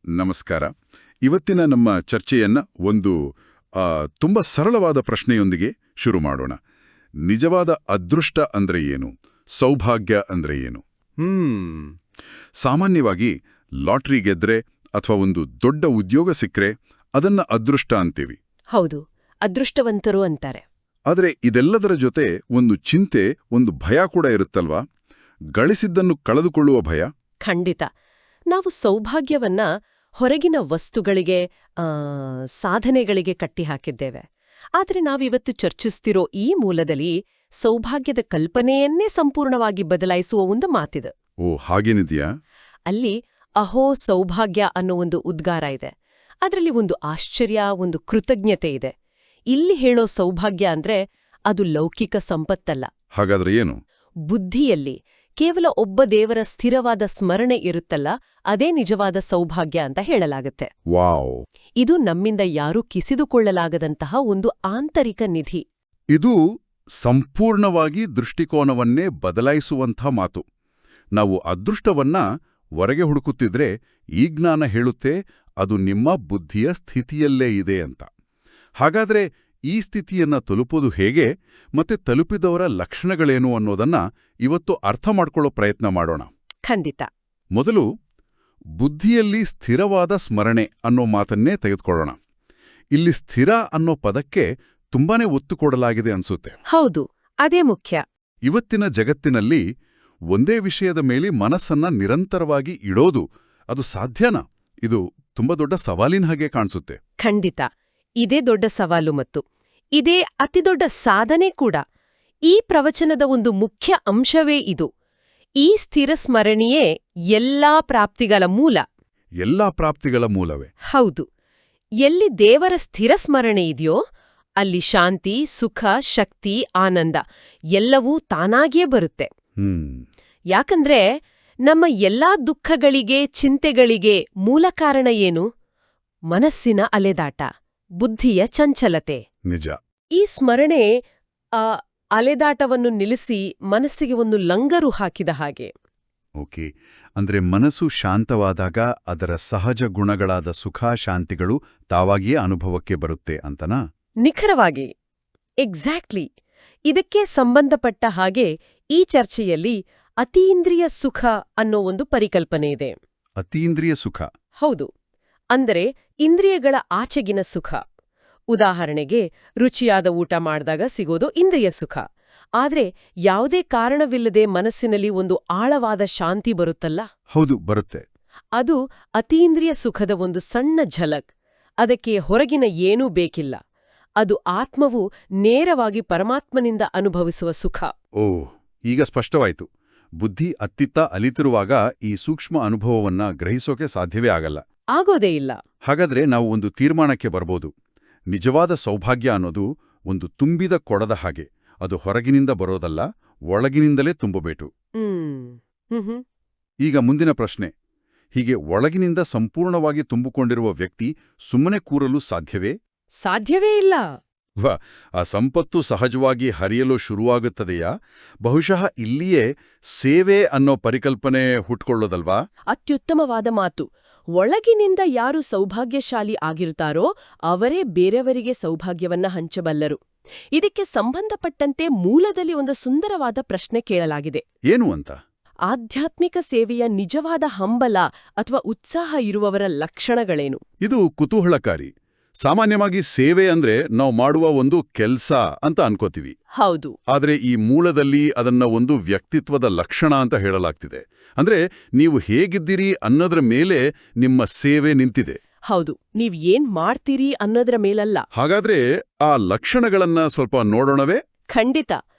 ನಮಸ್ಕಾರ. ಇವತ್ತಿನ ನಮ್ಮ ಚರ್ಚೆಯನ್ನ ಒಂದು ತುಂಬ ಸರಳವಾದ ಪ್ರಶ್ನೆಯೊಂದಿಗೆ ಶುರು ಮಾಡೋಣ. ನಿಜವಾದ ಅದೃಷ್ಟ ಅಂದ್ರೆ ಏನು? ಸೌಭಾಗ್ಯ ಅಂದ್ರೆ ಏನು? ಸಾಮಾನ್ಯವಾಗಿ ಲಾಟ್ರಿ ಗೆದ್ರೆ ಅಥವಾ ಒಂದು ದೊಡ್ಡ ಉದ್ಯೋಗ ಸಿಕ್ಕರೆ ಅದನ್ನ ಅದೃಷ್ಟ ಅಂತೀವಿ. ಹೌದು, ಅದೃಷ್ಟವಂತರು ಅಂತಾರೆ. ಆದರೆ ಇದೆಲ್ಲದರ ಜೊತೆ ಒಂದು ಚಿಂತೆ, ಒಂದು ಭಯ ಕೂಡ ಇರುತ್ತಲ್ವಾ? ಗಳಿಸಿದ್ದನ್ನು ಕಳೆದುಕೊಳ್ಳುವ ಭಯ. ಖಂಡಿತ. ನಾವು ಸೌಭಾಗ್ಯವನ್ನ ಹೊರಗಿನ ವಸ್ತುಗಳಿಗೆ, ಸಾಧನೆಗಳಿಗೆ ಕಟ್ಟಿಹಾಕಿದ್ದೇವೆ. ಆದರೆ ನಾವಿವತ್ತು ಚರ್ಚಿಸ್ತಿರೋ ಈ ಮೂಲದಲ್ಲಿ ಸೌಭಾಗ್ಯದ ಕಲ್ಪನೆಯನ್ನೇ ಸಂಪೂರ್ಣವಾಗಿ ಬದಲಾಯಿಸುವ ಒಂದು ಮಾತಿದೆ. ಓ, ಹಾಗೇನಿದೆಯಾ? ಅಲ್ಲಿ ಅಹೋ ಸೌಭಾಗ್ಯ ಅನ್ನೋ ಒಂದು ಉದ್ಗಾರ ಇದೆ. ಅದರಲ್ಲಿ ಒಂದು ಆಶ್ಚರ್ಯ, ಒಂದು ಕೃತಜ್ಞತೆ ಇದೆ. ಇಲ್ಲಿ ಹೇಳೋ ಸೌಭಾಗ್ಯ ಅಂದ್ರೆ ಅದು ಲೌಕಿಕ ಸಂಪತ್ತಲ್ಲ. ಹಾಗಾದ್ರೆ ಏನು? ಬುದ್ಧಿಯಲ್ಲಿ ಕೇವಲ ಒಬ್ಬ ದೇವರ ಸ್ಥಿರವಾದ ಸ್ಮರಣೆ ಇರುತ್ತಲ್ಲ, ಅದೇ ನಿಜವಾದ ಸೌಭಾಗ್ಯ ಅಂತ ಹೇಳಲಾಗುತ್ತೆ. ವಾವ್! ಇದು ನಮ್ಮಿಂದ ಯಾರೂ ಕಿಸಿದುಕೊಳ್ಳಲಾಗದಂತಹ ಒಂದು ಆಂತರಿಕ ನಿಧಿ. ಇದು ಸಂಪೂರ್ಣವಾಗಿ ದೃಷ್ಟಿಕೋನವನ್ನೇ ಬದಲಾಯಿಸುವಂಥ ಮಾತು. ನಾವು ಅದೃಷ್ಟವನ್ನ ಹೊರಗೆ ಹುಡುಕುತ್ತಿದ್ರೆ ಈ ಜ್ಞಾನ ಹೇಳುತ್ತೆ ಅದು ನಿಮ್ಮ ಬುದ್ಧಿಯ ಸ್ಥಿತಿಯಲ್ಲೇ ಇದೆ ಅಂತ. ಹಾಗಾದ್ರೆ ಈ ಸ್ಥಿತಿಯನ್ನ ತಲುಪೋದು ಹೇಗೆ ಮತ್ತೆ ತಲುಪಿದವರ ಲಕ್ಷಣಗಳೇನು ಅನ್ನೋದನ್ನ ಇವತ್ತು ಅರ್ಥ ಮಾಡ್ಕೊಳ್ಳೋ ಪ್ರಯತ್ನ ಮಾಡೋಣ. ಖಂಡಿತ. ಮೊದಲು ಬುದ್ಧಿಯಲ್ಲಿ ಸ್ಥಿರವಾದ ಸ್ಮರಣೆ ಅನ್ನೋ ಮಾತನ್ನೇ ತೆಗೆದುಕೊಳ್ಳೋಣ. ಇಲ್ಲಿ ಸ್ಥಿರ ಅನ್ನೋ ಪದಕ್ಕೆ ತುಂಬಾನೇ ಒತ್ತು ಕೊಡಲಾಗಿದೆ ಅನ್ಸುತ್ತೆ. ಹೌದು, ಅದೇ ಮುಖ್ಯ. ಇವತ್ತಿನ ಜಗತ್ತಿನಲ್ಲಿ ಒಂದೇ ವಿಷಯದ ಮೇಲೆ ಮನಸ್ಸನ್ನ ನಿರಂತರವಾಗಿ ಇಡೋದು ಅದು ಸಾಧ್ಯನಾ? ಇದು ತುಂಬಾ ದೊಡ್ಡ ಸವಾಲಿನ ಹಾಗೆ ಕಾಣಿಸುತ್ತೆ. ಖಂಡಿತ. ಇದೇ ದೊಡ್ಡ ಸವಾಲು ಮತ್ತು ಇದೇ ಅತಿದೊಡ್ಡ ಸಾಧನೆ ಕೂಡ. ಈ ಪ್ರವಚನದ ಒಂದು ಮುಖ್ಯ ಅಂಶವೇ ಇದು. ಈ ಸ್ಥಿರ ಸ್ಮರಣೆಯೇ ಎಲ್ಲಾ ಪ್ರಾಪ್ತಿಗಳ ಮೂಲ. ಎಲ್ಲಾ ಪ್ರಾಪ್ತಿಗಳ ಮೂಲವೇ? ಹೌದು. ಎಲ್ಲಿ ದೇವರ ಸ್ಥಿರ ಸ್ಮರಣೆ ಇದೆಯೋ ಅಲ್ಲಿ ಶಾಂತಿ, ಸುಖ, ಶಕ್ತಿ, ಆನಂದ ಎಲ್ಲವೂ ತಾನಾಗಿಯೇ ಬರುತ್ತೆ. ಯಾಕಂದ್ರೆ ನಮ್ಮ ಎಲ್ಲಾ ದುಃಖಗಳಿಗೆ, ಚಿಂತೆಗಳಿಗೆ ಮೂಲ ಕಾರಣ ಏನು? ಮನಸ್ಸಿನ ಅಲೆದಾಟ, ಬುದ್ಧಿಯ ಚಂಚಲತೆ. ನಿಜ. ಈ ಸ್ಮರಣೆ ಅಲೆದಾಟವನ್ನು ನಿಲ್ಲಿಸಿ ಮನಸ್ಸಿಗೆ ಒಂದು ಲಂಗರು ಹಾಕಿದ ಹಾಗೆ. ಓಕೆ, ಅಂದ್ರೆ ಮನಸ್ಸು ಶಾಂತವಾದಾಗ ಅದರ ಸಹಜ ಗುಣಗಳಾದ ಸುಖ, ಶಾಂತಿಗಳು ತಾವಾಗಿಯೇ ಅನುಭವಕ್ಕೆ ಬರುತ್ತೆ ಅಂತನಾ? ನಿಖರವಾಗಿ. ಎಕ್ಸಾಕ್ಟ್ಲಿ. ಇದಕ್ಕೆ ಸಂಬಂಧಪಟ್ಟ ಹಾಗೆ ಈ ಚರ್ಚೆಯಲ್ಲಿ ಅತೀಂದ್ರಿಯ ಸುಖ ಅನ್ನೋ ಒಂದು ಪರಿಕಲ್ಪನೆ ಇದೆ. ಅತೀಂದ್ರಿಯ ಸುಖ? ಹೌದು. ಅಂದರೆ ಇಂದ್ರಿಯಗಳ ಆಚೆಗಿನ ಸುಖ. ಉದಾಹರಣೆಗೆ, ರುಚಿಯಾದ ಊಟ ಮಾಡಿದಾಗ ಸಿಗೋದು ಇಂದ್ರಿಯ ಸುಖ. ಆದ್ರೆ ಯಾವುದೇ ಕಾರಣವಿಲ್ಲದೆ ಮನಸ್ಸಿನಲ್ಲಿ ಒಂದು ಆಳವಾದ ಶಾಂತಿ ಬರುತ್ತಲ್ಲ? ಹೌದು, ಬರುತ್ತೆ. ಅದು ಅತೀಂದ್ರಿಯ ಸುಖದ ಒಂದು ಸಣ್ಣ ಝಲಕ್. ಅದಕ್ಕೆ ಹೊರಗಿನ ಏನೂ ಬೇಕಿಲ್ಲ. ಅದು ಆತ್ಮವು ನೇರವಾಗಿ ಪರಮಾತ್ಮನಿಂದ ಅನುಭವಿಸುವ ಸುಖ. ಓಹ್, ಈಗ ಸ್ಪಷ್ಟವಾಯ್ತು. ಬುದ್ಧಿ ಅತ್ತಿತ್ತ ಅಲಿತಿರುವಾಗ ಈ ಸೂಕ್ಷ್ಮ ಅನುಭವವನ್ನ ಗ್ರಹಿಸೋಕೆ ಸಾಧ್ಯವೇ ಆಗಲ್ಲ. ಆಗೋದೇ ಇಲ್ಲ. ಹಾಗಾದ್ರೆ ನಾವು ಒಂದು ತೀರ್ಮಾನಕ್ಕೆ ಬರ್ಬೋದು. ನಿಜವಾದ ಸೌಭಾಗ್ಯ ಅನ್ನೋದು ಒಂದು ತುಂಬಿದ ಕೊಡದ ಹಾಗೆ. ಅದು ಹೊರಗಿನಿಂದ ಬರೋದಲ್ಲ, ಒಳಗಿನಿಂದಲೇ ತುಂಬಬೇಕು. ಈಗ ಮುಂದಿನ ಪ್ರಶ್ನೆ. ಹೀಗೆ ಒಳಗಿನಿಂದ ಸಂಪೂರ್ಣವಾಗಿ ತುಂಬಿಕೊಂಡಿರುವ ವ್ಯಕ್ತಿ ಸುಮ್ಮನೆ ಕೂರಲು ಸಾಧ್ಯವೇ? ಸಾಧ್ಯವೇ ಇಲ್ಲ. ಆ ಸಂಪತ್ತು ಸಹಜವಾಗಿ ಹರಿಯಲು ಶುರುವಾಗುತ್ತದೆಯಾ? ಬಹುಶಃ ಇಲ್ಲಿಯೇ ಸೇವೆ ಅನ್ನೋ ಪರಿಕಲ್ಪನೆ ಹುಟ್ಕೊಳ್ಳೋದಲ್ವಾ? ಅತ್ಯುತ್ತಮವಾದ ಮಾತು. ಒಳಗಿನಿಂದ ಯಾರು ಸೌಭಾಗ್ಯಶಾಲಿ ಆಗಿರುತ್ತಾರೋ ಅವರೇ ಬೇರೆಯವರಿಗೆ ಸೌಭಾಗ್ಯವನ್ನ ಹಂಚಬಲ್ಲರು. ಇದಕ್ಕೆ ಸಂಬಂಧಪಟ್ಟಂತೆ ಮೂಲದಲ್ಲಿ ಒಂದು ಸುಂದರವಾದ ಪ್ರಶ್ನೆ ಕೇಳಲಾಗಿದೆ. ಏನು ಅಂತ? ಆಧ್ಯಾತ್ಮಿಕ ಸೇವೆಯ ನಿಜವಾದ ಹಂಬಲ ಅಥವಾ ಉತ್ಸಾಹ ಇರುವವರ ಲಕ್ಷಣಗಳೇನು? ಇದು ಕುತೂಹಲಕಾರಿ. ಸಾಮಾನ್ಯವಾಗಿ ಸೇವೆ ಅಂದ್ರೆ ನಾವು ಮಾಡುವ ಒಂದು ಕೆಲ್ಸ ಅಂತ ಅನ್ಕೋತೀವಿ. ಹೌದು. ಆದ್ರೆ ಈ ಮೂಲದಲ್ಲಿ ಅದನ್ನ ಒಂದು ವ್ಯಕ್ತಿತ್ವದ ಲಕ್ಷಣ ಅಂತ ಹೇಳಲಾಗ್ತಿದೆ. ಅಂದ್ರೆ ನೀವು ಹೇಗಿದ್ದೀರಿ ಅನ್ನೋದ್ರ ಮೇಲೆ ನಿಮ್ಮ ಸೇವೆ ನಿಂತಿದೆ. ಹೌದು, ನೀವ್ ಏನ್ ಮಾಡ್ತೀರಿ ಅನ್ನೋದ್ರ ಮೇಲಲ್ಲ. ಹಾಗಾದ್ರೆ ಆ ಲಕ್ಷಣಗಳನ್ನ ಸ್ವಲ್ಪ ನೋಡೋಣವೇ? ಖಂಡಿತ.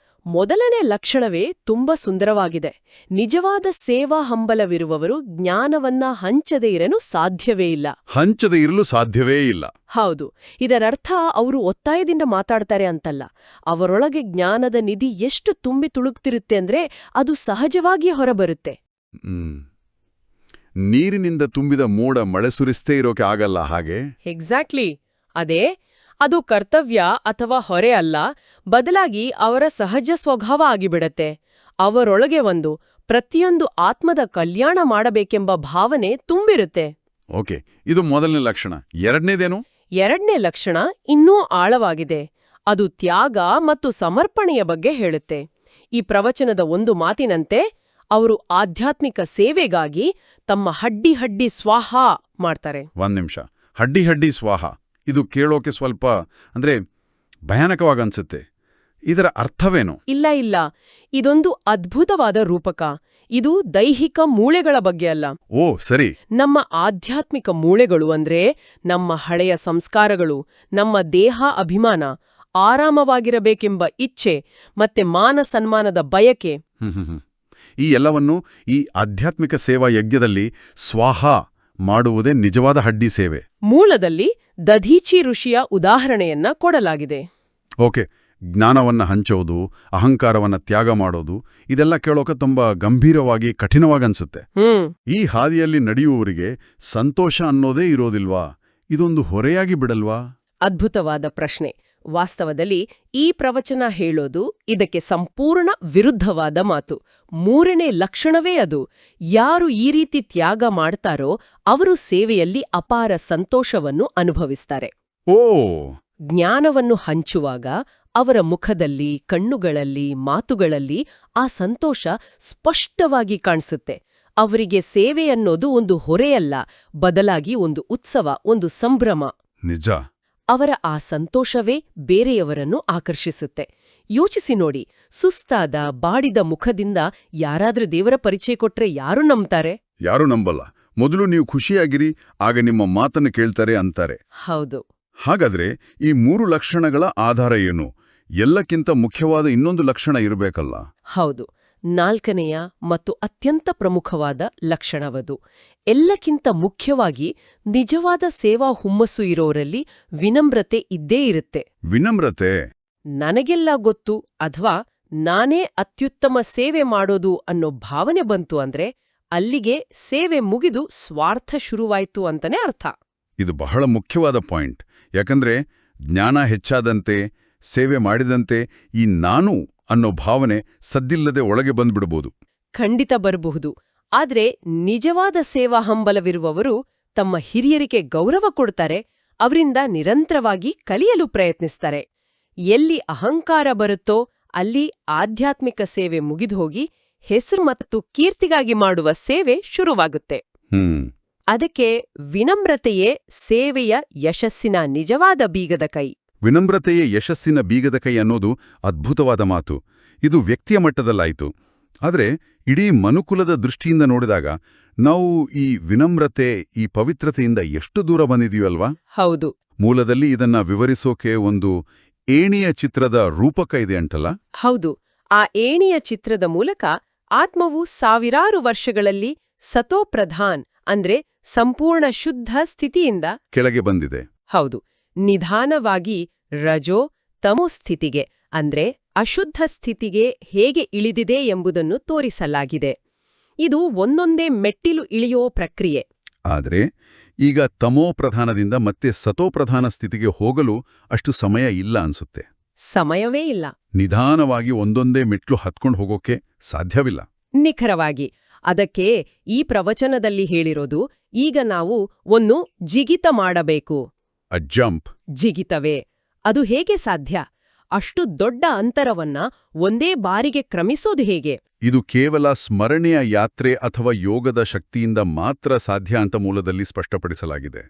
ಮೊದಲನೇ ಲಕ್ಷಣವೇ ತುಂಬಾ ಸುಂದರವಾಗಿದೆ. ನಿಜವಾದ ಸೇವಾ ಹಂಬಲವಿರುವವರು ಜ್ಞಾನವನ್ನ ಹಂಚದೇ ಇರಲು ಸಾಧ್ಯವೇ ಇಲ್ಲ. ಹಂಚದೇ ಇರಲು ಸಾಧ್ಯವೇ ಇಲ್ಲ. ಹೌದು. ಇದರರ್ಥ ಅವರು ಒತ್ತಾಯದಿಂದ ಮಾತಾಡ್ತಾರೆ ಅಂತಲ್ಲ. ಅವರೊಳಗೆ ಜ್ಞಾನದ ನಿಧಿ ಎಷ್ಟು ತುಂಬಿ ತುಳುಕ್ತಿರುತ್ತೆ ಅಂದ್ರೆ ಅದು ಸಹಜವಾಗಿ ಹೊರಬರುತ್ತೆ. ನೀರಿನಿಂದ ತುಂಬಿದ ಮೋಡ ಮಳೆ ಸುರಿಸ್ತೇ ಇರೋಕೆ ಆಗಲ್ಲ ಹಾಗೆ. ಎಕ್ಸಾಕ್ಟ್ಲಿ. ಅದೇ ಅದು ಕರ್ತವ್ಯ ಅಥವಾ ಹೊರೆ ಅಲ್ಲ, ಬದಲಾಗಿ ಅವರ ಸಹಜ ಸ್ವಭಾವ ಆಗಿಬಿಡತ್ತೆ. ಅವರೊಳಗೆ ಒಂದು ಪ್ರತಿಯೊಂದು ಆತ್ಮದ ಕಲ್ಯಾಣ ಮಾಡಬೇಕೆಂಬ ಭಾವನೆ ತುಂಬಿರುತ್ತೆ. ಓಕೆ, ಇದು ಮೊದಲನೇ ಲಕ್ಷಣ. ಎರಡನೇದೇನು? ಎರಡನೇ ಲಕ್ಷಣ ಇನ್ನೂ ಆಳವಾಗಿದೆ. ಅದು ತ್ಯಾಗ ಮತ್ತು ಸಮರ್ಪಣೆಯ ಬಗ್ಗೆ ಹೇಳುತ್ತೆ. ಈ ಪ್ರವಚನದ ಒಂದು ಮಾತಿನಂತೆ ಅವರು ಆಧ್ಯಾತ್ಮಿಕ ಸೇವೆಗಾಗಿ ತಮ್ಮ ಹಡ್ಡಿ ಸ್ವಾಹ ಮಾಡ್ತಾರೆ. ಒಂದ್ ನಿಮಿಷ. ಹಡ್ಡಿ ಸ್ವಾಹ, ಇದು ಕೇಳೋಕೆ ಸ್ವಲ್ಪ ಭಯಾನಕವಾಗನ್ಸುತ್ತೆ. ಇದರ ಅರ್ಥವೇನು? ಇಲ್ಲ, ಇದೊಂದು ಅದ್ಭುತವಾದ ರೂಪಕ. ಇದು ದೈಹಿಕ ಮೂಳೆಗಳ ಬಗ್ಗೆ ಅಲ್ಲ. ಓ ಸರಿ. ನಮ್ಮ ಆಧ್ಯಾತ್ಮಿಕ ಮೂಳೆಗಳು ಅಂದ್ರೆ ನಮ್ಮ ಹಳೆಯ ಸಂಸ್ಕಾರಗಳು, ನಮ್ಮ ದೇಹ ಅಭಿಮಾನ, ಆರಾಮವಾಗಿರಬೇಕೆಂಬ ಇಚ್ಛೆ ಮತ್ತೆ ಮಾನ ಸನ್ಮಾನದ ಬಯಕೆ. ಈ ಎಲ್ಲವನ್ನು ಈ ಆಧ್ಯಾತ್ಮಿಕ ಸೇವಾ ಯಜ್ಞದಲ್ಲಿ ಸ್ವಾಹ ಮಾಡುವುದೇ ನಿಜವಾದ ಹಡ್ಡಿ ಸೇವೆ. ಮೂಲದಲ್ಲಿ ದಧೀಚಿ ಋಷಿಯ ಉದಾಹರಣೆಯನ್ನ ಕೊಡಲಾಗಿದೆ. ಓಕೆ, ಜ್ಞಾನವನ್ನ ಹಂಚೋದು, ಅಹಂಕಾರವನ್ನ ತ್ಯಾಗ ಮಾಡೋದು, ಇದೆಲ್ಲ ಕೇಳೋಕೆ ತುಂಬಾ ಗಂಭೀರವಾಗಿ ಕಠಿಣವಾಗನ್ಸುತ್ತೆ. ಈ ಹಾದಿಯಲ್ಲಿ ನಡೆಯುವವರಿಗೆ ಸಂತೋಷ ಅನ್ನೋದೇ ಇರೋದಿಲ್ವಾ? ಇದೊಂದು ಹೊರೆಯಾಗಿ ಬಿಡಲ್ವಾ? ಅದ್ಭುತವಾದ ಪ್ರಶ್ನೆ. ವಾಸ್ತವದಲ್ಲಿ ಈ ಪ್ರವಚನ ಹೇಳೋದು ಇದಕ್ಕೆ ಸಂಪೂರ್ಣ ವಿರುದ್ಧವಾದ ಮಾತು. ಮೂರನೇ ಲಕ್ಷಣವೇ ಅದು. ಯಾರು ಈ ರೀತಿ ತ್ಯಾಗ ಮಾಡ್ತಾರೋ ಅವರು ಸೇವೆಯಲ್ಲಿ ಅಪಾರ ಸಂತೋಷವನ್ನು ಅನುಭವಿಸ್ತಾರೆ. ಓ, ಜ್ಞಾನವನ್ನು ಹಂಚುವಾಗ ಅವರ ಮುಖದಲ್ಲಿ, ಕಣ್ಣುಗಳಲ್ಲಿ, ಮಾತುಗಳಲ್ಲಿ ಆ ಸಂತೋಷ ಸ್ಪಷ್ಟವಾಗಿ ಕಾಣಿಸುತ್ತೆ. ಅವರಿಗೆ ಸೇವೆ ಅನ್ನೋದು ಒಂದು ಹೊರೆಯಲ್ಲ, ಬದಲಾಗಿ ಒಂದು ಉತ್ಸವ, ಒಂದು ಸಂಭ್ರಮ. ನಿಜ. ಅವರ ಆ ಸಂತೋಷವೇ ಬೇರೆಯವರನ್ನು ಆಕರ್ಷಿಸುತ್ತೆ. ಯೋಚಿಸಿ ನೋಡಿ, ಸುಸ್ತಾದ, ಬಾಡಿದ ಮುಖದಿಂದ ಯಾರಾದ್ರೂ ದೇವರ ಪರಿಚಯ ಕೊಟ್ರೆ ಯಾರು ನಂಬ್ತಾರೆ? ಯಾರು ನಂಬಲ್ಲ. ಮೊದಲು ನೀವು ಖುಷಿಯಾಗಿರಿ, ಆಗ ನಿಮ್ಮ ಮಾತನ್ನು ಕೇಳ್ತಾರೆ ಅಂತಾರೆ. ಹೌದು. ಹಾಗಾದ್ರೆ ಈ 3 ಲಕ್ಷಣಗಳ ಆಧಾರ ಏನು? ಎಲ್ಲಕ್ಕಿಂತ ಮುಖ್ಯವಾದ ಇನ್ನೊಂದು ಲಕ್ಷಣ ಇರಬೇಕಲ್ಲ? ಹೌದು, 4ನೆಯ ಮತ್ತು ಅತ್ಯಂತ ಪ್ರಮುಖವಾದ ಲಕ್ಷಣವದು. ಎಲ್ಲಕ್ಕಿಂತ ಮುಖ್ಯವಾಗಿ ನಿಜವಾದ ಸೇವಾ ಹುಮ್ಮಸ್ಸು ಇರೋರಲ್ಲಿ ವಿನಮ್ರತೆ ಇದ್ದೇ ಇರುತ್ತೆ. ವಿನಮ್ರತೆ? ನನಗೆಲ್ಲ ಗೊತ್ತು ಅಥವಾ ನಾನೇ ಅತ್ಯುತ್ತಮ ಸೇವೆ ಮಾಡೋದು ಅನ್ನೋ ಭಾವನೆ ಬಂತು ಅಂದ್ರೆ ಅಲ್ಲಿಗೆ ಸೇವೆ ಮುಗಿದು ಸ್ವಾರ್ಥ ಶುರುವಾಯ್ತು ಅಂತಾನೆ ಅರ್ಥ. ಇದು ಬಹಳ ಮುಖ್ಯವಾದ ಪಾಯಿಂಟ್. ಯಾಕಂದ್ರೆ ಜ್ಞಾನ ಹೆಚ್ಚಾದಂತೆ, ಸೇವೆ ಮಾಡಿದಂತೆ ಈ ನಾನು ಅನ್ನೋ ಭಾವನೆ ಸದ್ದಿಲ್ಲದೆ ಒಳಗೆ ಬಂದ್ಬಿಡ್ಬೋದು. ಖಂಡಿತ ಬರಬಹುದು. ಆದ್ರೆ ನಿಜವಾದ ಸೇವಾ ಹಂಬಲವಿರುವವರು ತಮ್ಮ ಹಿರಿಯರಿಗೆ ಗೌರವ ಕೊಡ್ತಾರೆ, ಅವರಿಂದ ನಿರಂತರವಾಗಿ ಕಲಿಯಲು ಪ್ರಯತ್ನಿಸ್ತಾರೆ. ಎಲ್ಲಿ ಅಹಂಕಾರ ಬರುತ್ತೋ ಅಲ್ಲಿ ಆಧ್ಯಾತ್ಮಿಕ ಸೇವೆ ಮುಗಿದುಹೋಗಿ ಹೆಸರು ಮತ್ತು ಕೀರ್ತಿಗಾಗಿ ಮಾಡುವ ಸೇವೆ ಶುರುವಾಗುತ್ತೆ. ಅದಕ್ಕೆ ವಿನಮ್ರತೆಯೇ ಸೇವೆಯ ಯಶಸ್ಸಿನ ನಿಜವಾದ ಬೀಗದ ಕೈ. ವಿನಮ್ರತೆಯೇ ಯಶಸ್ಸಿನ ಬೀಗದ ಕೈ ಅನ್ನೋದು ಅದ್ಭುತವಾದ ಮಾತು. ಇದು ವ್ಯಕ್ತಿಯ ಮಟ್ಟದಲ್ಲಾಯಿತು. ಆದರೆ ಇಡೀ ಮನುಕುಲದ ದೃಷ್ಟಿಯಿಂದ ನೋಡಿದಾಗ ನಾವು ಈ ವಿನಮ್ರತೆ, ಈ ಪವಿತ್ರತೆಯಿಂದ ಎಷ್ಟು ದೂರ ಬಂದಿದೀವಲ್ವಾ? ಹೌದು. ಮೂಲದಲ್ಲಿ ಇದನ್ನ ವಿವರಿಸೋಕೆ ಒಂದು ಏಣಿಯ ಚಿತ್ರದ ರೂಪಕ ಇದೆ ಅಂಟಲ್ಲ? ಹೌದು. ಆ ಏಣಿಯ ಚಿತ್ರದ ಮೂಲಕ ಆತ್ಮವು ಸಾವಿರಾರು ವರ್ಷಗಳಲ್ಲಿ ಸತೋಪ್ರಧಾನ್ ಅಂದ್ರೆ ಸಂಪೂರ್ಣ ಶುದ್ಧ ಸ್ಥಿತಿಯಿಂದ ಕೆಳಗೆ ಬಂದಿದೆ. ಹೌದು, ನಿಧಾನವಾಗಿ ರಜೋ ತಮೋ ಸ್ಥಿತಿಗೆ ಅಂದ್ರೆ ಅಶುದ್ಧ ಸ್ಥಿತಿಗೆ ಹೇಗೆ ಇಳಿದಿದೆ ಎಂಬುದನ್ನು ತೋರಿಸಲಾಗಿದೆ. ಇದು ಒಂದೊಂದೇ ಮೆಟ್ಟಿಲು ಇಳಿಯೋ ಪ್ರಕ್ರಿಯೆ. ಆದರೆ ಈಗ ತಮೋ ಪ್ರಧಾನದಿಂದ ಮತ್ತೆ ಸತೋಪ್ರಧಾನ ಸ್ಥಿತಿಗೆ ಹೋಗಲು ಅಷ್ಟು ಸಮಯ ಇಲ್ಲ ಅನ್ಸುತ್ತೆ. ಸಮಯವೇ ಇಲ್ಲ. ನಿಧಾನವಾಗಿ ಒಂದೊಂದೇ ಮೆಟ್ಲು ಹತ್ಕೊಂಡು ಹೋಗೋಕೆ ಸಾಧ್ಯವಿಲ್ಲ. ನಿಖರವಾಗಿ. ಅದಕ್ಕೆ ಈ ಪ್ರವಚನದಲ್ಲಿ ಹೇಳಿರೋದು, ಈಗ ನಾವು ಒಂದು ಜಿಗಿತ ಮಾಡಬೇಕು. ಅ ಜಂಪ್. ಜಿಗಿತವೇ. ಅದು ಹೇಗೆ ಸಾಧ್ಯ? ಅಷ್ಟು ದೊಡ್ಡ ಅಂತರವನ್ನ ಒಂದೇ ಬಾರಿಗೆ ಕ್ರಮಿಸೋದು ಹೇಗೆ? ಇದು ಕೇವಲ ಸ್ಮರಣೆಯ ಯಾತ್ರೆ ಅಥವಾ ಯೋಗದ ಶಕ್ತಿಯಿಂದ ಮಾತ್ರ ಸಾಧ್ಯ ಅಂತ ಮೂಲದಲ್ಲಿ ಸ್ಪಷ್ಟಪಡಿಸಲಾಗಿದೆ.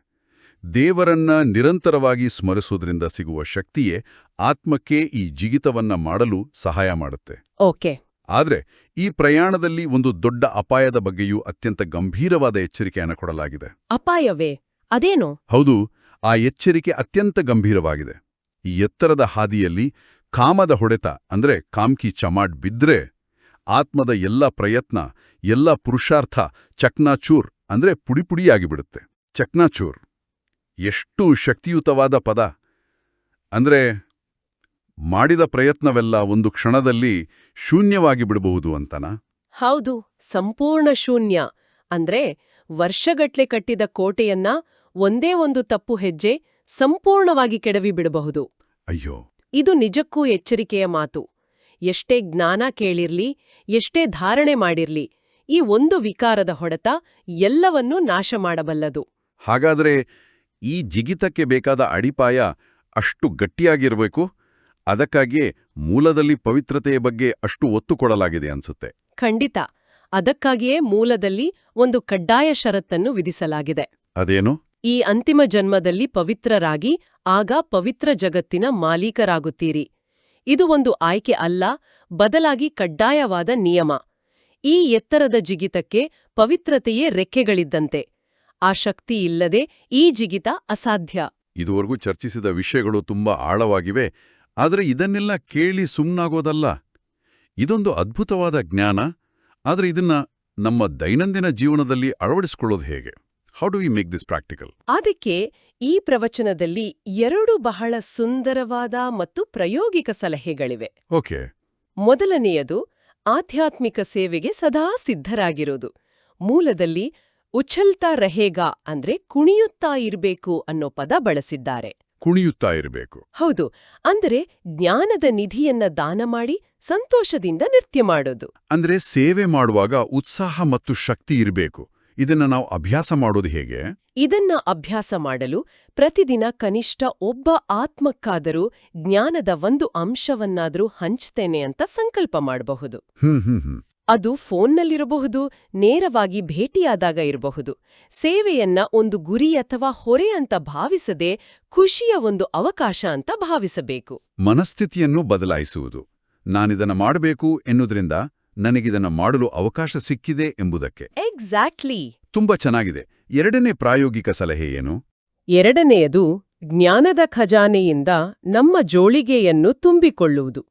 ದೇವರನ್ನ ನಿರಂತರವಾಗಿ ಸ್ಮರಿಸೋದ್ರಿಂದ ಸಿಗುವ ಶಕ್ತಿಯೇ ಆತ್ಮಕ್ಕೆ ಈ ಜಿಗಿತವನ್ನ ಮಾಡಲು ಸಹಾಯ ಮಾಡುತ್ತೆ. ಓಕೆ. ಆದ್ರೆ ಈ ಪ್ರಯಾಣದಲ್ಲಿ ಒಂದು ದೊಡ್ಡ ಅಪಾಯದ ಬಗ್ಗೆಯೂ ಅತ್ಯಂತ ಗಂಭೀರವಾದ ಎಚ್ಚರಿಕೆಯನ್ನು ಕೊಡಲಾಗಿದೆ. ಅಪಾಯವೇ? ಅದೇನು? ಹೌದು, ಆ ಎಚ್ಚರಿಕೆ ಅತ್ಯಂತ ಗಂಭೀರವಾಗಿದೆ. ಈ ಎತ್ತರದ ಹಾದಿಯಲ್ಲಿ ಕಾಮದ ಹೊಡೆತ ಅಂದ್ರೆ ಕಾಮ್ಕಿ ಚಮಾಟ್ ಬಿದ್ರೆ ಆತ್ಮದ ಎಲ್ಲ ಪ್ರಯತ್ನ, ಎಲ್ಲ ಪುರುಷಾರ್ಥ ಚಕ್ನಾಚೂರ್ ಅಂದ್ರೆ ಪುಡಿಪುಡಿಯಾಗಿಬಿಡುತ್ತೆ. ಚಕ್ನಾಚೂರ್ ಎಷ್ಟು ಶಕ್ತಿಯುತವಾದ ಪದ! ಅಂದ್ರೆ ಮಾಡಿದ ಪ್ರಯತ್ನವೆಲ್ಲ ಒಂದು ಕ್ಷಣದಲ್ಲಿ ಶೂನ್ಯವಾಗಿ ಬಿಡಬಹುದು ಅಂತನಾ? ಹೌದು, ಸಂಪೂರ್ಣ ಶೂನ್ಯ. ಅಂದ್ರೆ ವರ್ಷಗಟ್ಲೆ ಕಟ್ಟಿದ ಕೋಟೆಯನ್ನ ಒಂದೇ ಒಂದು ತಪ್ಪು ಹೆಜ್ಜೆ ಸಂಪೂರ್ಣವಾಗಿ ಕೆಡವಿ ಬಿಡಬಹುದು. ಅಯ್ಯೋ, ಇದು ನಿಜಕ್ಕೂ ಎಚ್ಚರಿಕೆಯ ಮಾತು. ಎಷ್ಟೇ ಜ್ಞಾನ ಕೇಳಿರ್ಲಿ, ಎಷ್ಟೇ ಧಾರಣೆ ಮಾಡಿರ್ಲಿ, ಈ ಒಂದು ವಿಕಾರದ ಹೊಡೆತ ಎಲ್ಲವನ್ನೂ ನಾಶ ಮಾಡಬಲ್ಲದು. ಹಾಗಾದ್ರೆ ಈ ಜಿಗಿತಕ್ಕೆ ಬೇಕಾದ ಅಡಿಪಾಯ ಅಷ್ಟು ಗಟ್ಟಿಯಾಗಿರಬೇಕು? ಅದಕ್ಕಾಗಿಯೇ ಮೂಲದಲ್ಲಿ ಪವಿತ್ರತೆಯ ಬಗ್ಗೆ ಅಷ್ಟು ಒತ್ತು ಕೊಡಲಾಗಿದೆ ಅನ್ಸುತ್ತೆ. ಖಂಡಿತ. ಅದಕ್ಕಾಗಿಯೇ ಮೂಲದಲ್ಲಿ ಒಂದು ಕಡ್ಡಾಯ ಷರತ್ತನ್ನು ವಿಧಿಸಲಾಗಿದೆ. ಅದೇನು? ಈ ಅಂತಿಮ ಜನ್ಮದಲ್ಲಿ ಪವಿತ್ರರಾಗಿ ಆಗ ಪವಿತ್ರ ಜಗತ್ತಿನ ಮಾಲೀಕರಾಗುತ್ತೀರಿ. ಇದು ಒಂದು ಆಯ್ಕೆ ಅಲ್ಲ, ಬದಲಾಗಿ ಕಡ್ಡಾಯವಾದ ನಿಯಮ. ಈ ಎತ್ತರದ ಜಿಗಿತಕ್ಕೆ ಪವಿತ್ರತೆಯೇ ರೆಕ್ಕೆಗಳಿದ್ದಂತೆ. ಆ ಶಕ್ತಿ ಇಲ್ಲದೆ ಈ ಜಿಗಿತ ಅಸಾಧ್ಯ. ಇದುವರೆಗೂ ಚರ್ಚಿಸಿದ ವಿಷಯಗಳು ತುಂಬಾ ಆಳವಾಗಿವೆ, ಆದರೆ ಇದನ್ನೆಲ್ಲ ಕೇಳಿ ಸುಮ್ನಾಗೋದಲ್ಲ. ಇದೊಂದು ಅದ್ಭುತವಾದ ಜ್ಞಾನ. ಆದರೆ ಇದನ್ನ ನಮ್ಮ ದೈನಂದಿನ ಜೀವನದಲ್ಲಿ ಅಳವಡಿಸಿಕೊಳ್ಳೋದು ಹೇಗೆ? How do we make this practical? ಅದಕ್ಕೆ ಈ ಪ್ರವಚನದಲ್ಲಿ 2 ಬಹಳ ಸುಂದರವಾದ ಮತ್ತು ಪ್ರಾಯೋಗಿಕ ಸಲಹೆಗಳಿವೆ. ಓಕೆ. ಮೊದಲನೆಯದು ಆಧ್ಯಾತ್ಮಿಕ ಸೇವೆಗೆ ಸದಾ ಸಿದ್ಧರಾಗಿರೋದು. ಮೂಲದಲ್ಲಿ ಉಛಲ್ತಾ ರಹೇಗಾ ಅಂದ್ರೆ ಕುಣಿಯುತ್ತಾ ಇರ್ಬೇಕು ಅನ್ನೋ ಪದ ಬಳಸಿದ್ದಾರೆ. ಕುಣಿಯುತ್ತಾ ಇರಬೇಕು. ಹೌದು, ಅಂದರೆ ಜ್ಞಾನದ ನಿಧಿಯನ್ನ ದಾನ ಮಾಡಿ ಸಂತೋಷದಿಂದ ನೃತ್ಯ ಮಾಡೋದು. ಅಂದ್ರೆ ಸೇವೆ ಮಾಡುವಾಗ ಉತ್ಸಾಹ ಮತ್ತು ಶಕ್ತಿ ಇರಬೇಕು. ಇದನ್ನ ನಾವು ಅಭ್ಯಾಸ ಮಾಡೋದು ಹೇಗೆ? ಇದನ್ನ ಅಭ್ಯಾಸ ಮಾಡಲು ಪ್ರತಿದಿನ ಕನಿಷ್ಠ ಒಬ್ಬ ಆತ್ಮಕ್ಕಾದರೂ ಜ್ಞಾನದ ಒಂದು ಅಂಶವನ್ನಾದರೂ ಹಂಚ್ತೇನೆ ಅಂತ ಸಂಕಲ್ಪ ಮಾಡಬಹುದು. ಅದು ಫೋನ್ನಲ್ಲಿರಬಹುದು, ನೇರವಾಗಿ ಭೇಟಿಯಾದಾಗ ಇರಬಹುದು. ಸೇವೆಯನ್ನ ಒಂದು ಗುರಿ ಅಥವಾ ಹೊರೆ ಅಂತ ಭಾವಿಸದೆ ಖುಷಿಯ ಒಂದು ಅವಕಾಶ ಅಂತ ಭಾವಿಸಬೇಕು. ಮನಸ್ಥಿತಿಯನ್ನು ಬದಲಾಯಿಸುವುದು. ನಾನಿದನ್ನ ಮಾಡಬೇಕು ಎನ್ನುವುದರಿಂದ ನನಗಿದನ್ನ ಮಾಡಲು ಅವಕಾಶ ಸಿಕ್ಕಿದೆ ಎಂಬುದಕ್ಕೆ. ಎಕ್ಸಾಕ್ಟ್ಲಿ. ತುಂಬಾ ಚೆನ್ನಾಗಿದೆ. ಎರಡನೇ ಪ್ರಾಯೋಗಿಕ ಸಲಹೆ ಏನು? ಎರಡನೆಯದು ಜ್ಞಾನದ ಖಜಾನೆಯಿಂದ ನಮ್ಮ ಜೋಳಿಗೆಯನ್ನು ತುಂಬಿಕೊಳ್ಳುವುದು.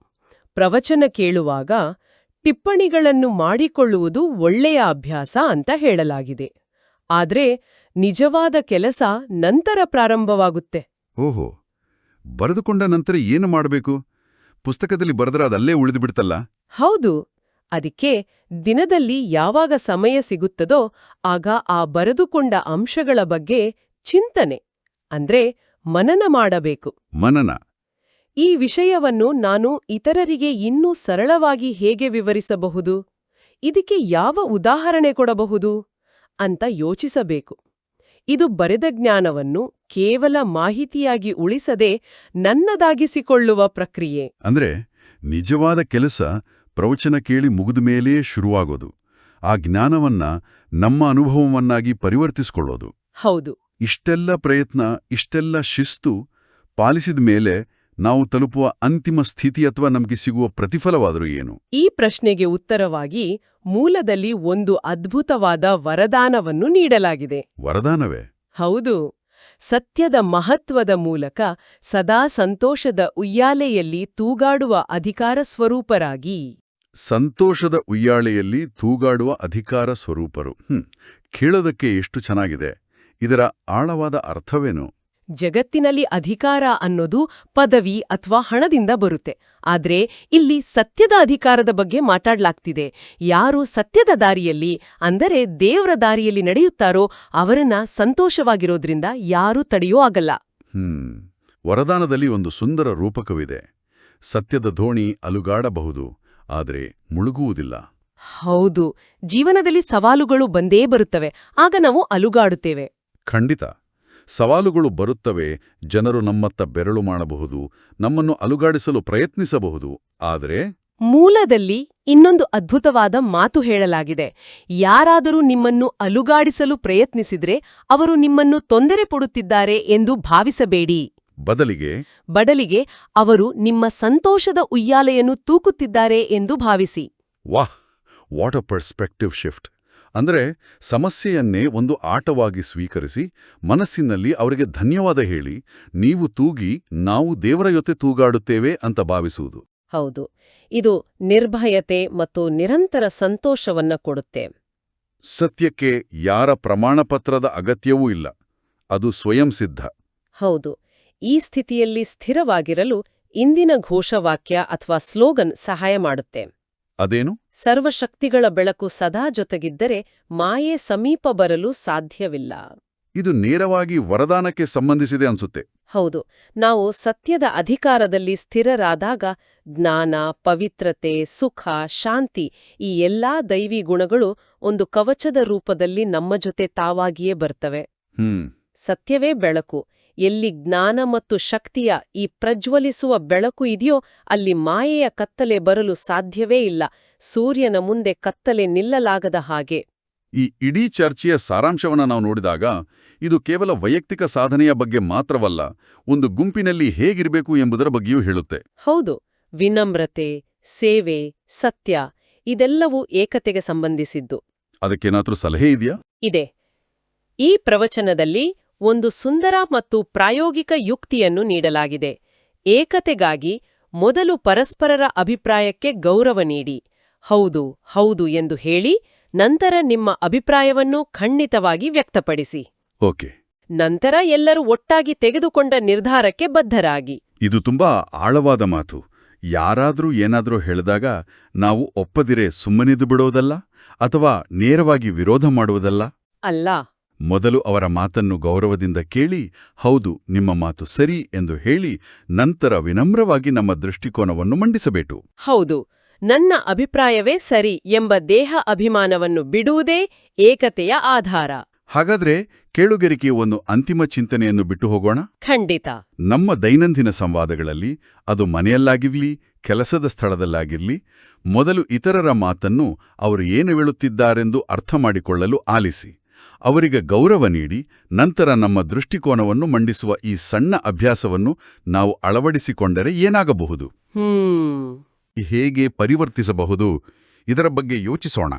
ಪ್ರವಚನ ಕೇಳುವಾಗ ಟಿಪ್ಪಣಿಗಳನ್ನು ಮಾಡಿಕೊಳ್ಳುವುದು ಒಳ್ಳೆಯ ಅಭ್ಯಾಸ ಅಂತ ಹೇಳಲಾಗಿದೆ. ಆದ್ರೆ ನಿಜವಾದ ಕೆಲಸ ನಂತರ ಪ್ರಾರಂಭವಾಗುತ್ತೆ. ಓಹೋ, ಬರೆದುಕೊಂಡ ನಂತರ ಏನು ಮಾಡಬೇಕು? ಪುಸ್ತಕದಲ್ಲಿ ಬರೆದ್ರೆ ಅದಲ್ಲೇ ಉಳಿದುಬಿಡ್ತಲ್ಲ? ಹೌದು. ಅದಕ್ಕೆ ದಿನದಲ್ಲಿ ಯಾವಾಗ ಸಮಯ ಸಿಗುತ್ತದೋ ಆಗ ಆ ಬರೆದುಕೊಂಡ ಅಂಶಗಳ ಬಗ್ಗೆ ಚಿಂತನೆ ಅಂದ್ರೆ ಮನನ ಮಾಡಬೇಕು. ಮನನ. ಈ ವಿಷಯವನ್ನು ನಾನು ಇತರರಿಗೆ ಇನ್ನೂ ಸರಳವಾಗಿ ಹೇಗೆ ವಿವರಿಸಬಹುದು? ಇದಕ್ಕೆ ಯಾವ ಉದಾಹರಣೆ ಕೊಡಬಹುದು ಅಂತ ಯೋಚಿಸಬೇಕು. ಇದು ಬರೆದ ಜ್ಞಾನವನ್ನು ಕೇವಲ ಮಾಹಿತಿಯಾಗಿ ಉಳಿಸದೆ ನನ್ನದಾಗಿಸಿಕೊಳ್ಳುವ ಪ್ರಕ್ರಿಯೆ. ಅಂದ್ರೆ ನಿಜವಾದ ಕೆಲಸ ಪ್ರವಚನ ಕೇಳಿ ಮುಗಿದ ಮೇಲೆಯೇ ಶುರುವಾಗೋದು. ಆ ಜ್ಞಾನವನ್ನ ನಮ್ಮ ಅನುಭವವನ್ನಾಗಿ ಪರಿವರ್ತಿಸಿಕೊಳ್ಳೋದು. ಹೌದು. ಇಷ್ಟೆಲ್ಲ ಪ್ರಯತ್ನ, ಇಷ್ಟೆಲ್ಲ ಶಿಸ್ತು ಪಾಲಿಸಿದ ಮೇಲೆ ನಾವು ತಲುಪುವ ಅಂತಿಮ ಸ್ಥಿತಿ ಅಥವಾ ನಮಗೆ ಸಿಗುವ ಪ್ರತಿಫಲವಾದರೂ ಏನು? ಈ ಪ್ರಶ್ನೆಗೆ ಉತ್ತರವಾಗಿ ಮೂಲದಲ್ಲಿ ಒಂದು ಅದ್ಭುತವಾದ ವರದಾನವನ್ನು ನೀಡಲಾಗಿದೆ. ವರದಾನವೇ? ಹೌದು. ಸತ್ಯದ ಮಹತ್ವದ ಮೂಲಕ ಸದಾ ಸಂತೋಷದ ಉಯ್ಯಾಲೆಯಲ್ಲಿ ತೂಗಾಡುವ ಅಧಿಕಾರ ಸ್ವರೂಪರಾಗಿ. ಸಂತೋಷದ ಉಯ್ಯಾಳೆಯಲ್ಲಿ ತೂಗಾಡುವ ಅಧಿಕಾರ ಸ್ವರೂಪರು. ಕೇಳೋದಕ್ಕೆ ಎಷ್ಟು ಚೆನ್ನಾಗಿದೆ. ಇದರ ಆಳವಾದ ಅರ್ಥವೇನು? ಜಗತ್ತಿನಲ್ಲಿ ಅಧಿಕಾರ ಅನ್ನೋದು ಪದವಿ ಅಥವಾ ಹಣದಿಂದ ಬರುತ್ತೆ. ಆದ್ರೆ ಇಲ್ಲಿ ಸತ್ಯದ ಅಧಿಕಾರದ ಬಗ್ಗೆ ಮಾತಾಡ್ಲಾಗ್ತಿದೆ. ಯಾರು ಸತ್ಯದ ದಾರಿಯಲ್ಲಿ ಅಂದರೆ ದೇವರ ದಾರಿಯಲ್ಲಿ ನಡೆಯುತ್ತಾರೋ ಅವರನ್ನ ಸಂತೋಷವಾಗಿರೋದ್ರಿಂದ ಯಾರೂ ತಡೆಯೋ ಆಗಲ್ಲ. ವರದಾನದಲ್ಲಿ ಒಂದು ಸುಂದರ ರೂಪಕವಿದೆ. ಸತ್ಯದ ದೋಣಿ ಅಲುಗಾಡಬಹುದು, ಆದರೆ ಮುಳುಗುವುದಿಲ್ಲ. ಹೌದು. ಜೀವನದಲ್ಲಿ ಸವಾಲುಗಳು ಬಂದೇ ಬರುತ್ತವೆ. ಆಗ ನಾವು ಅಲುಗಾಡುತ್ತೇವೆ. ಖಂಡಿತ. ಸವಾಲುಗಳು ಬರುತ್ತವೆ. ಜನರು ನಮ್ಮತ್ತ ಬೆರಳು ಮಾಡಬಹುದು, ನಮ್ಮನ್ನು ಅಲುಗಾಡಿಸಲು ಪ್ರಯತ್ನಿಸಬಹುದು. ಆದರೆ ಮೂಲದಲ್ಲಿ ಇನ್ನೊಂದು ಅದ್ಭುತವಾದ ಮಾತು ಹೇಳಲಾಗಿದೆ. ಯಾರಾದರೂ ನಿಮ್ಮನ್ನು ಅಲುಗಾಡಿಸಲು ಪ್ರಯತ್ನಿಸಿದ್ರೆ ಅವರು ನಿಮ್ಮನ್ನು ತೊಂದರೆ ಕೊಡುತ್ತಿದ್ದಾರೆ ಎಂದು ಭಾವಿಸಬೇಡಿ. ಬದಲಿಗೆ ಅವರು ನಿಮ್ಮ ಸಂತೋಷದ ಉಯ್ಯಾಲೆಯನ್ನು ತೂಕುತ್ತಿದ್ದಾರೆ ಎಂದು ಭಾವಿಸಿ. ವಾಹ್, ವಾಟ್ ಅ ಪರ್ಸ್ಪೆಕ್ಟಿವ್ ಶಿಫ್ಟ್! ಅಂದ್ರೆ ಸಮಸ್ಯೆಯನ್ನೇ ಒಂದು ಆಟವಾಗಿ ಸ್ವೀಕರಿಸಿ ಮನಸ್ಸಿನಲ್ಲಿ ಅವರಿಗೆ ಧನ್ಯವಾದ ಹೇಳಿ, ನೀವು ತೂಗಿ ನಾವು ದೇವರ ಜೊತೆ ತೂಗಾಡುತ್ತೇವೆ ಅಂತ ಭಾವಿಸುವುದು. ಹೌದು. ಇದು ನಿರ್ಭಯತೆ ಮತ್ತು ನಿರಂತರ ಸಂತೋಷವನ್ನ ಕೊಡುತ್ತೆ. ಸತ್ಯಕ್ಕೆ ಯಾರ ಪ್ರಮಾಣಪತ್ರದ ಅಗತ್ಯವೂ ಇಲ್ಲ. ಅದು ಸ್ವಯಂ ಸಿದ್ಧ. ಹೌದು. ಈ ಸ್ಥಿತಿಯಲ್ಲಿ ಸ್ಥಿರವಾಗಿರಲು ಇಂದಿನ ಘೋಷವಾಕ್ಯ ಅಥವಾ ಸ್ಲೋಗನ್ ಸಹಾಯ ಮಾಡುತ್ತೆ. ಅದೇನು? ಸರ್ವಶಕ್ತಿಗಳ ಬೆಳಕು ಸದಾ ಜೊತೆಗಿದ್ದರೆ ಮಾಯೆ ಸಮೀಪ ಬರಲು ಸಾಧ್ಯವಿಲ್ಲ. ಇದು ನೇರವಾಗಿ ವರದಾನಕ್ಕೆ ಸಂಬಂಧಿಸಿದೆ ಅನ್ಸುತ್ತೆ. ಹೌದು. ನಾವು ಸತ್ಯದ ಅಧಿಕಾರದಲ್ಲಿ ಸ್ಥಿರರಾದಾಗ ಜ್ಞಾನ, ಪವಿತ್ರತೆ, ಸುಖ, ಶಾಂತಿ ಈ ಎಲ್ಲಾ ದೈವಿ ಗುಣಗಳು ಒಂದು ಕವಚದ ರೂಪದಲ್ಲಿ ನಮ್ಮ ಜೊತೆ ತಾವಾಗಿಯೇ ಬರ್ತವೆ. ಸತ್ಯವೇ ಬೆಳಕು. ಎಲ್ಲಿ ಜ್ಞಾನ ಮತ್ತು ಶಕ್ತಿಯ ಈ ಪ್ರಜ್ವಲಿಸುವ ಬೆಳಕು ಇದೆಯೋ ಅಲ್ಲಿ ಮಾಯೆಯ ಕತ್ತಲೆ ಬರಲು ಸಾಧ್ಯವೇ ಇಲ್ಲ. ಸೂರ್ಯನ ಮುಂದೆ ಕತ್ತಲೆ ನಿಲ್ಲಲಾಗದ ಹಾಗೆ. ಈ ಇಡೀ ಚರ್ಚೆಯ ಸಾರಾಂಶವನ್ನ ನಾವು ನೋಡಿದಾಗ ಇದು ಕೇವಲ ವೈಯಕ್ತಿಕ ಸಾಧನೆಯ ಬಗ್ಗೆ ಮಾತ್ರವಲ್ಲ, ಒಂದು ಗುಂಪಿನಲ್ಲಿ ಹೇಗಿರಬೇಕು ಎಂಬುದರ ಬಗ್ಗೆಯೂ ಹೇಳುತ್ತೆ. ಹೌದು, ವಿನಮ್ರತೆ, ಸೇವೆ, ಸತ್ಯ ಇದೆಲ್ಲವೂ ಏಕತೆಗೆ ಸಂಬಂಧಿಸಿದ್ದು. ಅದಕ್ಕೇನಾದ್ರೂ ಸಲಹೆ ಇದೆಯಾ? ಇದೆ. ಈ ಪ್ರವಚನದಲ್ಲಿ ಒಂದು ಸುಂದರ ಮತ್ತು ಪ್ರಾಯೋಗಿಕ ಯುಕ್ತಿಯನ್ನು ನೀಡಲಾಗಿದೆ. ಏಕತೆಗಾಗಿ ಮೊದಲು ಪರಸ್ಪರರ ಅಭಿಪ್ರಾಯಕ್ಕೆ ಗೌರವ ನೀಡಿ, ಹೌದು ಹೌದು ಎಂದು ಹೇಳಿ, ನಂತರ ನಿಮ್ಮ ಅಭಿಪ್ರಾಯವನ್ನು ಖಂಡಿತವಾಗಿ ವ್ಯಕ್ತಪಡಿಸಿ. ಓಕೆ. ನಂತರ ಎಲ್ಲರೂ ಒಟ್ಟಾಗಿ ತೆಗೆದುಕೊಂಡ ನಿರ್ಧಾರಕ್ಕೆ ಬದ್ಧರಾಗಿ. ಇದು ತುಂಬಾ ಆಳವಾದ ಮಾತು. ಯಾರಾದ್ರೂ ಏನಾದ್ರೂ ಹೇಳಿದಾಗ ನಾವು ಒಪ್ಪದಿರೆ ಸುಮ್ಮನಿದು ಬಿಡೋದಲ್ಲ, ಅಥವಾ ನೇರವಾಗಿ ವಿರೋಧ ಮಾಡುವುದಲ್ಲ. ಅಲ್ಲ. ಮೊದಲು ಅವರ ಮಾತನ್ನು ಗೌರವದಿಂದ ಕೇಳಿ, ಹೌದು ನಿಮ್ಮ ಮಾತು ಸರಿ ಎಂದು ಹೇಳಿ, ನಂತರ ವಿನಮ್ರವಾಗಿ ನಮ್ಮ ದೃಷ್ಟಿಕೋನವನ್ನು ಮಂಡಿಸಬೇಕು. ಹೌದು, ನನ್ನ ಅಭಿಪ್ರಾಯವೇ ಸರಿ ಎಂಬ ದೇಹ ಅಭಿಮಾನವನ್ನು ಬಿಡುವುದೇ ಏಕತೆಯ ಆಧಾರ. ಹಾಗಾದ್ರೆ ಕೇಳುಗರಿಗೆ ಒಂದು ಅಂತಿಮ ಚಿಂತನೆಯನ್ನು ಬಿಟ್ಟು ಹೋಗೋಣ. ಖಂಡಿತ. ನಮ್ಮ ದೈನಂದಿನ ಸಂವಾದಗಳಲ್ಲಿ, ಅದು ಮನೆಯಲ್ಲಾಗಿರ್ಲಿ, ಕೆಲಸದ ಸ್ಥಳದಲ್ಲಾಗಿರ್ಲಿ, ಮೊದಲು ಇತರರ ಮಾತನ್ನು ಅವರು ಏನು ಹೇಳುತ್ತಿದ್ದಾರೆಂದು ಅರ್ಥ ಮಾಡಿಕೊಳ್ಳಲು ಆಲಿಸಿ, ಅವರಿಗೆ ಗೌರವ ನೀಡಿ, ನಂತರ ನಮ್ಮ ದೃಷ್ಟಿಕೋನವನ್ನು ಮಂಡಿಸುವ ಈ ಸಣ್ಣ ಅಭ್ಯಾಸವನ್ನು ನಾವು ಅಳವಡಿಸಿಕೊಂಡರೆ ಏನಾಗಬಹುದು? ಹೇಗೆ ಪರಿವರ್ತಿಸಬಹುದು? ಇದರ ಬಗ್ಗೆ ಯೋಚಿಸೋಣ.